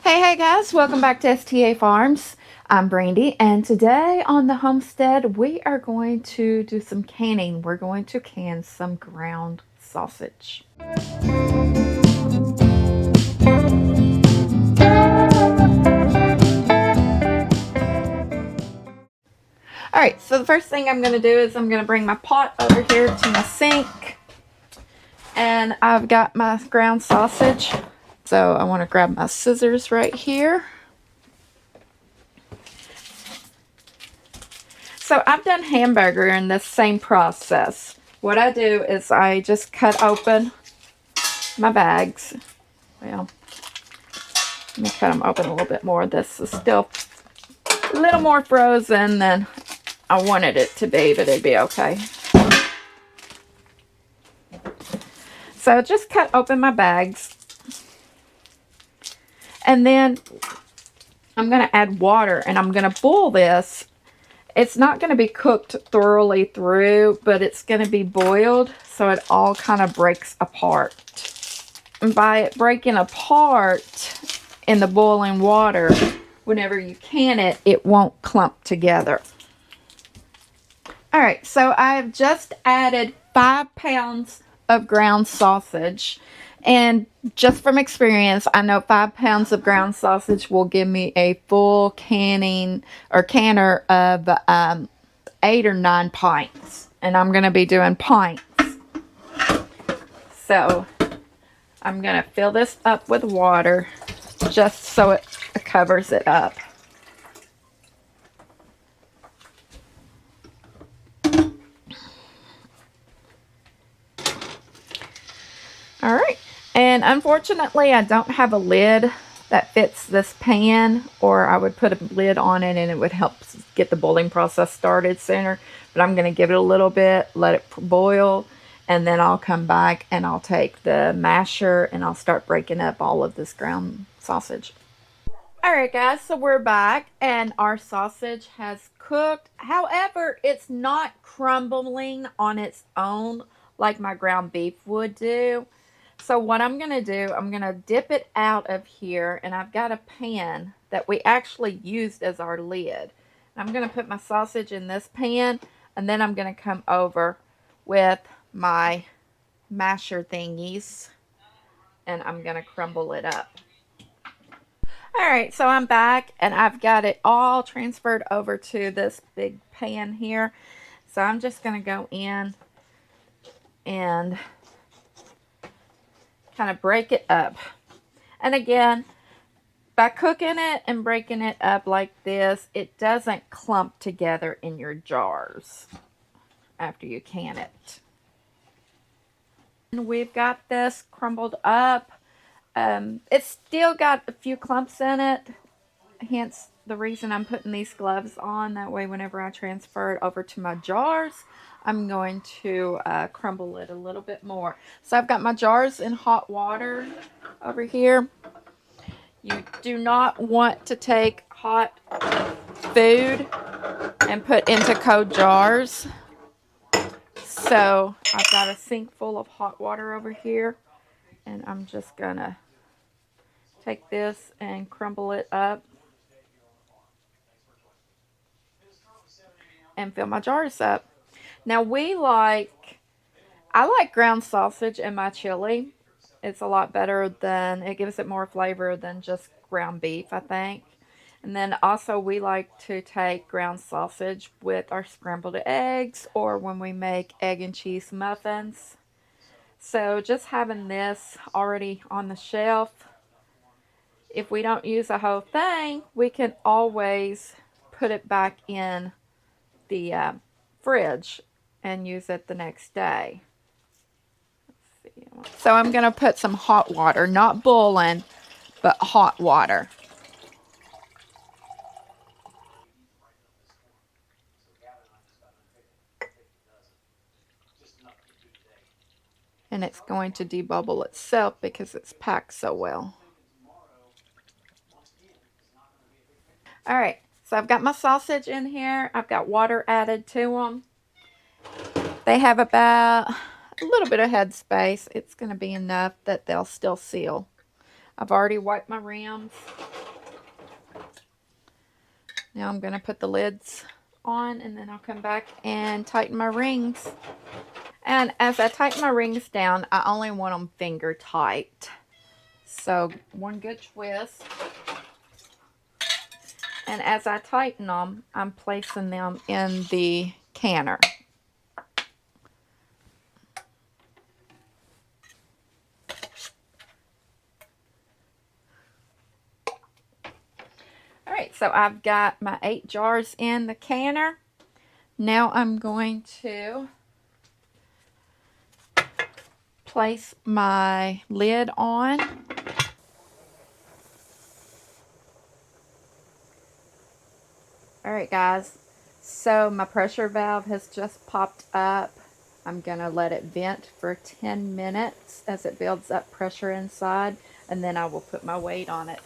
Hey guys, welcome back to STA Farms. I'm Brandy, and today on the homestead we are going to do some canning. We're going to can some ground sausage. Alright, so the first thing I'm going to do is I'm going to bring my pot over here to my sink. And I've got my ground sausage. So I want to grab my scissors right here. So I've done hamburger in this same process. What I do is I just cut open my bags. Well, let me cut them open a little bit more. This is still a little more frozen than I wanted it to be, but it'd be okay. So just cut open my bags. And then I'm going to add water and I'm going to boil this. It's not going to be cooked thoroughly through, but it's going to be boiled so it all kind of breaks apart. And by it breaking apart in the boiling water, whenever you can it, it won't clump together. Alright, so I've just added 5 pounds of ground sausage. And just from experience, I know 5 pounds of ground sausage will give me a full canning or canner of 8 or 9 pints. And I'm going to be doing pints. So I'm going to fill this up with water just so it covers it up. Alright, and unfortunately I don't have a lid that fits this pan, or I would put a lid on it and it would help get the boiling process started sooner. But I'm going to give it a little bit, let it boil, and then I'll come back and I'll take the masher and I'll start breaking up all of this ground sausage. Alright guys, so we're back and our sausage has cooked. However, it's not crumbling on its own like my ground beef would do. So what I'm going to do, I'm going to dip it out of here, and I've got a pan that we actually used as our lid. I'm going to put my sausage in this pan, and then I'm going to come over with my masher thingies, and I'm going to crumble it up. Alright, so I'm back, and I've got it all transferred over to this big pan here. So I'm just going to go in and kind of break it up. And again, by cooking it and breaking it up like this, it doesn't clump together in your jars after you can it. And we've got this crumbled up. It's still got a few clumps in it, hence the reason I'm putting these gloves on. That way whenever I transfer it over to my jars, I'm going to crumble it a little bit more. So I've got my jars in hot water over here. You do not want to take hot food and put into cold jars. So I've got a sink full of hot water over here, and I'm just gonna take this and crumble it up and fill my jars up. Now I like ground sausage in my chili. It's a lot better than, it gives it more flavor than just ground beef, I think. And then also we like to take ground sausage with our scrambled eggs, or when we make egg and cheese muffins. So just having this already on the shelf, if we don't use the whole thing, we can always put it back in the fridge and use it the next day. So I'm going to put some hot water, not boiling, but hot water. And it's going to debubble itself because it's packed so well. Alright, so I've got my sausage in here. I've got water added to them. They have about a little bit of head space. It's going to be enough that they'll still seal. I've already wiped my rims. Now I'm going to put the lids on, and then I'll come back and tighten my rings. And as I tighten my rings down, I only want them finger tight. So one good twist. And as I tighten them, I'm placing them in the canner. All right, so I've got my 8 jars in the canner. Now I'm going to place my lid on. All right, guys, so my pressure valve has just popped up. I'm going to let it vent for 10 minutes as it builds up pressure inside, and then I will put my weight on it.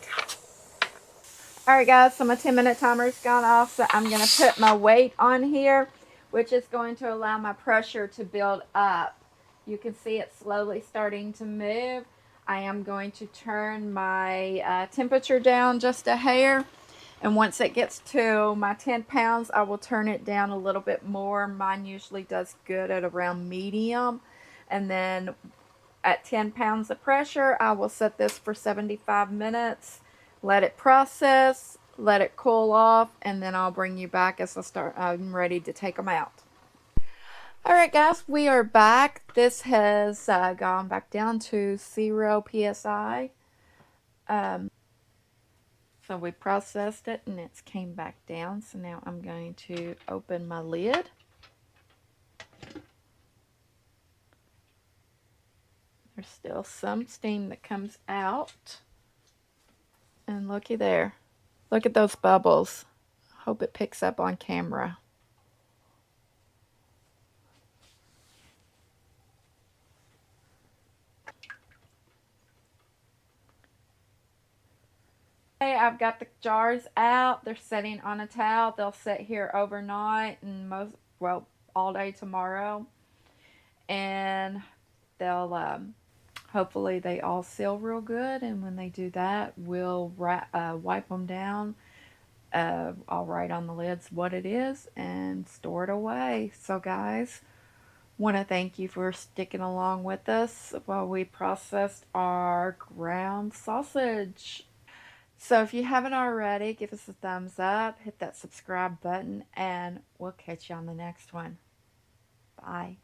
All right, guys, so my 10-minute timer's gone off, so I'm going to put my weight on here, which is going to allow my pressure to build up. You can see it slowly starting to move. I am going to turn my temperature down just a hair. And once it gets to my 10 pounds, I will turn it down a little bit more. Mine usually does good at around medium. And then at 10 pounds of pressure, I will set this for 75 minutes. Let it process, let it cool off, and then I'll bring you back as I'm ready to take them out. All right, guys, we are back. This has gone back down to 0 psi. So we processed it and it's came back down. So now I'm going to open my lid. There's still some steam that comes out. And looky there. Look at those bubbles. Hope it picks up on camera. Okay, I've got the jars out. They're sitting on a towel. They'll sit here overnight and all day tomorrow. And they'll hopefully they all seal real good, and when they do that, we'll wipe them down. I'll write on the lids what it is and store it away. So guys, want to thank you for sticking along with us while we processed our ground sausage. So if you haven't already, give us a thumbs up, hit that subscribe button, and we'll catch you on the next one. Bye.